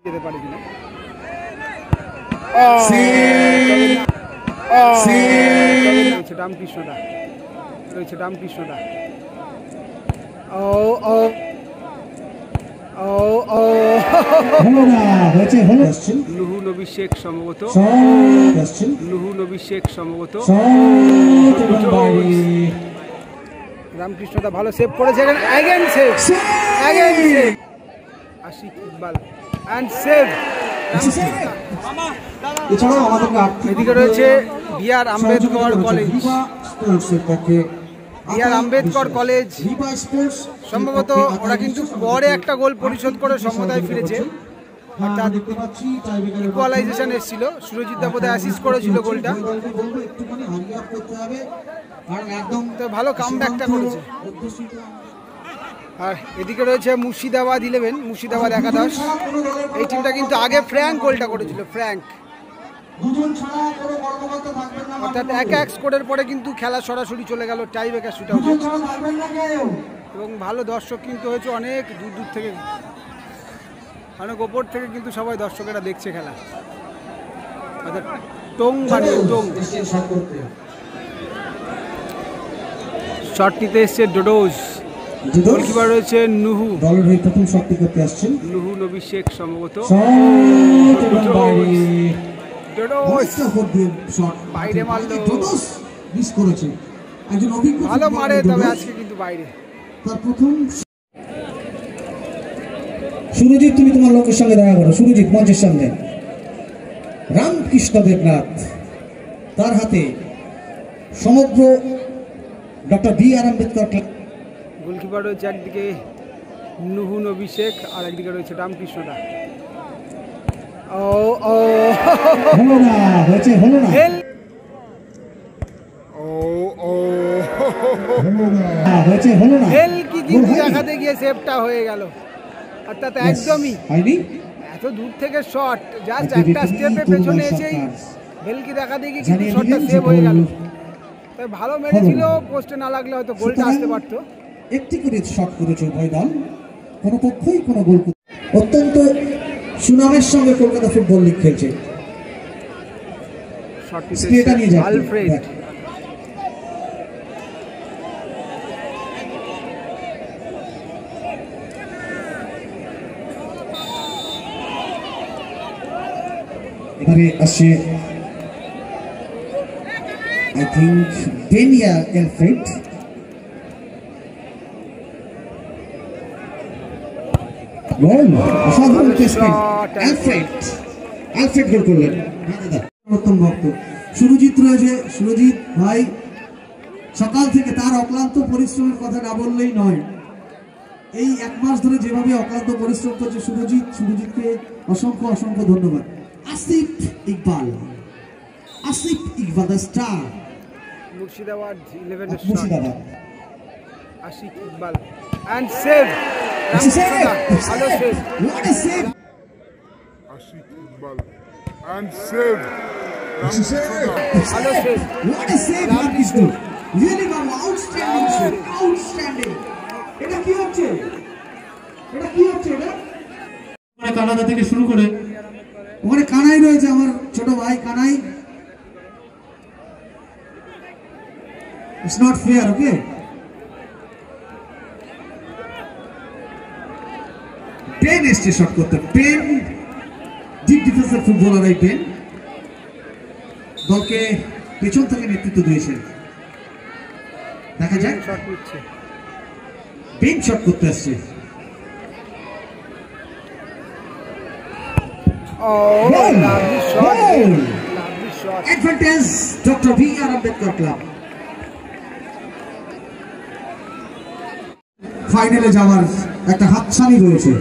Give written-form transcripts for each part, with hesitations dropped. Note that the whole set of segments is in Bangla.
যেতে পারে কিনা। রামকৃষ্ণদা রয়েছে, রামকৃষ্ণদা। নুহু নবী শেখ সম্ভবত, নুহু নবী শেখ সম্ভবত। রামকৃষ্ণদা ভালো সেভ করেছে, আশিক ইকবাল অ্যান্ড সেভ। এদিকে রয়েছে B.R.. Ambedkar college, B.R.. Ambedkar college সম্ভবত ওরা কিন্তু পরে একটা গোল পরিশোধ করে সমতায় ফিরেছে, অর্থাৎ ইকুয়ালাইজেশন এসেছিল। সুরজিৎ দা বোধহয় অ্যাসিস্ট করেছিল গোলটা, তো ভালো কামব্যাকটা করেছে। আর এদিকে রয়েছে মুর্শিদাবাদ 11, মুর্শিদাবাদ একাদশ। এই টিমটা কিন্তু আগে ফ্র্যাঙ্ক গোলটা করেছিল, ফ্র্যাঙ্ক, অর্থাৎ 1-1 স্কোরের পরে কিন্তু খেলা সরাসরি চলে গেল টাই ব্রেকার শুটআউটে, এবং ভালো দর্শক কিন্তু হয়েছে অনেক দূর দূর থেকে, অনেক ওপর থেকে কিন্তু সবাই দর্শকেরা দেখছে খেলা। অর্থাৎ টং বানিয়ে টং। শটটিতে এসছে ডোডোজ, গোলকিপার রয়েছে নুহু, দলের হয়ে প্রথম শটটি করতে আসছেন নুহু নবী শেখ সম্ভবত। বাইরে মারলো, ভালো মারে, তবে আজকে কিন্তু বাইরে। সুরজিৎ, তুমি তোমার লোকের সঙ্গে দেখা করো। সুরজিৎ মঞ্চের সামনে। রামকৃষ্ণ দেবনাথ, তার হাতে সমগ্র doctor B.R.. Ambedkar club. Goalkeeper রয়েছে একদিকে নুহু নবী শেখ, আর একদিকে রয়েছে রামকৃষ্ণদা। দেখাতে গিয়ে সেভটা হয়ে গেল, অর্থাৎ একদমই এত দূর থেকে শট, জাস্ট একটা স্টেপে পেছনে এসেই ভেলকি দেখাতে গিয়ে কিন্তু শটটা সেভ হয়ে গেল। তাই ভালো মেরেছিল, পোস্টে না লাগলে হয়তো গোলটা আসতে পারতো। একটি করে শট করেছে উভয় দল, কোনো পক্ষই কোনো গোল। অত্যন্ত সুনামের সঙ্গে কলকাতা ফুটবল লিগ খেলছে। আলফ্রেড এবারে আসছে আই থিঙ্ক বেনিয়া আলফ্রেড। অসাধারণ প্লেসমেন্ট, আলফ্রেড গোল করলেন। উত্তম ভক্ত সুরজিৎ রয়েছে। সুরজিৎ ভাই সকাল থেকে তার অক্লান্ত পরিশ্রমের কথা না বললেই নয়। এই 1 মাস ধরে যেভাবে অক্লান্ত পরিশ্রম করছে সুরজিৎকে অসংখ্য অসংখ্য ধন্যবাদ। আসিফ ইকবাল, আসিফ ইকবাল দ্য স্টার, মুর্শিদাবাদ 11 এর shot, Ashiq Iqbal and save. ভালো save, what a save, Ashiq Iqbal and save, ভালো save, what a save, Ramkrishna, really বাবা, আউটস্ট্যান্ডিং সেভ, আউটস্ট্যান্ডিং। এটা কি হচ্ছে, এটা মানে কানাডা থেকে শুরু করে ওখানে কানাই রয়েছে, আমার ছোট ভাই Kanai. It's not fair, okay. পেন এসছে শট করতে, পেন ডিপ ডিফেন্সের ফুটবলার। এই পেন দলকে পেছন থেকে নেতৃত্ব দিয়েছেন। দেখা যাক, পেন শট করতে আসছে। Advantage doctor B.R.. Ambedkar club. ফাইনালে যাওয়ার একটা হাতছানি রয়েছে।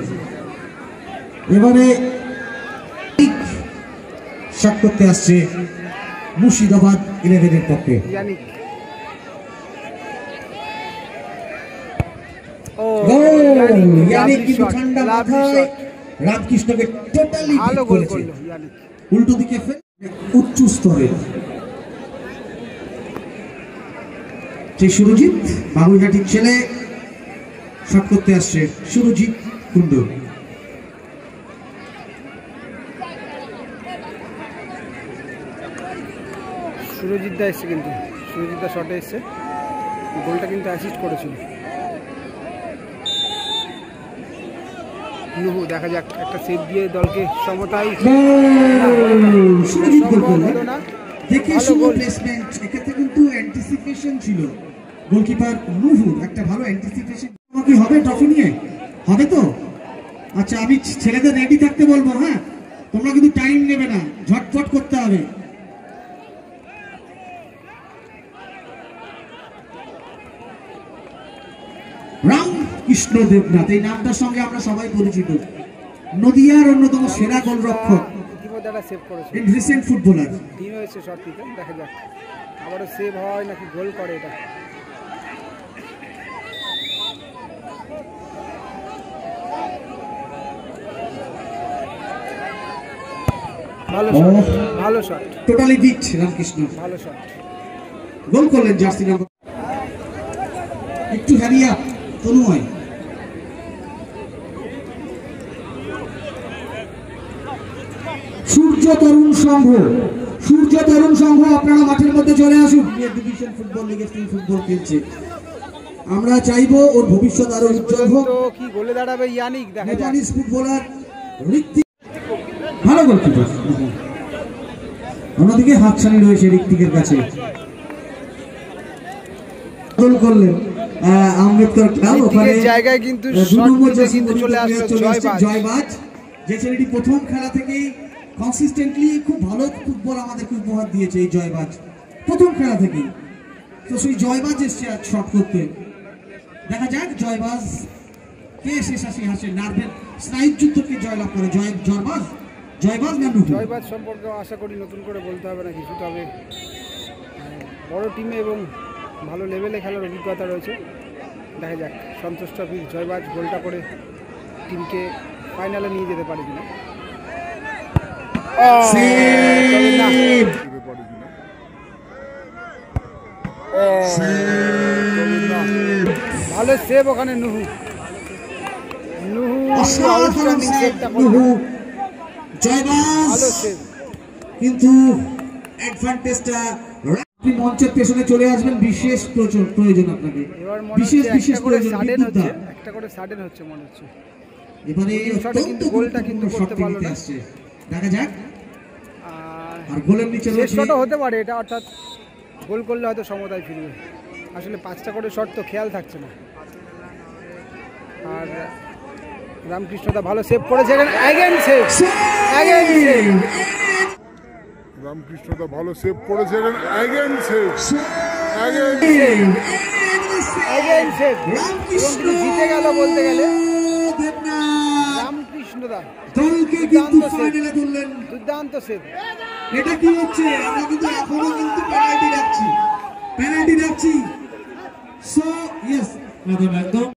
এবারে শট করতে আসছে মুর্শিদাবাদ 11 এর পক্ষে। ঠান্ডা মাথায় রামকৃষ্ণকে টোটালি উল্টো দিকে উচ্চ স্তরের। সেই সুরজিৎ বাবুঘাটির ছেলে শট করতে আসছে, সুরজিৎ কুন্ডু। সুরজিৎ দা এসছে, কিন্তু সুরজিৎ দা শটে এসছে, গোলটা কিন্তু অ্যাসিস্ট করেছিল নুহু। দেখা যাক, একটা সেভ দিয়ে দলকে সমতায় সুরজিৎ গোল করলেন। হলো না, দেখে ভালো শুনো গোল। প্লেসমেন্ট, এক্ষেত্রে কিন্তু অ্যান্টিসিপেশন ছিল গোলকিপার নুহুর, একটা ভালো অ্যান্টিসিপেশন। কি হবে ট্রফি নিয়ে? হবে তো? আচ্ছা, আমি ছেলেদের রেডি থাকতে বলবো। হ্যাঁ, তোমরা কিন্তু টাইম নেবে না, ঝটফট করতে হবে। রামকৃষ্ণ দেবনাথ, এই নামটার সঙ্গে আমরা সবাই পরিচিত। নদিয়ার অন্যতম সেরা গোলরক্ষক, ইতিমধ্যে একটা সেভ করেছে, ইন রিসেন্ট ফুটবলার। টিম হয়েছে শট নিতে। দেখা যাক আবারও সেভ হয় নাকি গোল করে এটা। ভালো শট, ভালো শট, টোটালি বিট রামকৃষ্ণ, ভালো শট। গোল করলেন জার্সি নাম্বার। একটু হ্যারিয়া তনুময়, সূর্য তরুণ সংঘ, সূর্য তরুণ সংঘ আপনারা মাঠের মধ্যে চলে আসুন। ডিভিশন ফুটবল লিগে স্টিল ফুটবল খেলছে, আমরা চাইবো ওর ভবিষ্যৎ আরো উজ্জ্বল হোক। তো কি গোলে দাঁড়াবে ইয়ানিক, দেখা যাক। নেপালিস ফুটবলার ঋত্বিক, ভালো গোলকিপার। অন্যদিকে হাতছানি রয়েছে ঋত্বিকের কাছে। গোল করলেন আম্বেদকর ক্লাব, ওখানে জায়গায় কিন্তু চলে আসলো জয়বাজ। যে ছেলেটি প্রথম খেলা থেকেই কনসিস্টেন্টলি খুব ভালো ফুটবল আমাদেরকে উপহার দিয়েছে, এই জয়বাজ প্রথম খেলা থেকেই। তো সেই জয়বাজ এসছে আজ শট করতে। দেখা যাক জয়বাজ কে শেষ হাসে নার্ভের স্নায়ুর যুদ্ধকে জয়লাভ করে, জয়বাজ না নুহু? জয়বাজ সম্পর্কে আশা করি নতুন করে বলতে হবে না কিছু, তবে বড় টিমে এবং ভালো লেভেলে খেলার অভিজ্ঞতা রয়েছে। দেখা যাক সন্তোষ ট্রফির জয়বাজ গোলটা করে টিমকে ফাইনালে নিয়ে যেতে পারে কিনা। ভালো সেভ ওখানে নুহু, ভালো সেভ। কিন্তু অ্যাডভান্টেজটা আপনি মঞ্চের পেছনে চলে আসবেন, বিশেষ প্রয়োজন আপনাকে, এবার মনে বিশেষ হচ্ছে বিশেষ প্রয়োজন। একটা করে সাডেন হচ্ছে মনে হচ্ছে। এবারে কিন্তু গোলটা কিন্তু করতে পারলো না। দেখা যাক, আর গোলের নিচে শেষ শটও হতে পারে এটা, অর্থাৎ গোল করলে হয়তো সমতায় ফিরবে। আসলে 5টা করে শট তো খেয়াল থাকছে না। আর রামকৃষ্ণদা ভালো সেভ করেছে, রামকৃষ্ণদা ভালো সেভ করেছে, জিতে গেল বলতে গেলে রামকৃষ্ণদা। দলকে কিন্তু ফাইনালে তুললেন, দুর্দান্ত সেভ। এটা কি হচ্ছে? আমরা কিন্তু এখনো কিন্তু পেনাল্টি রাখছি। সো ইয়েস, একদম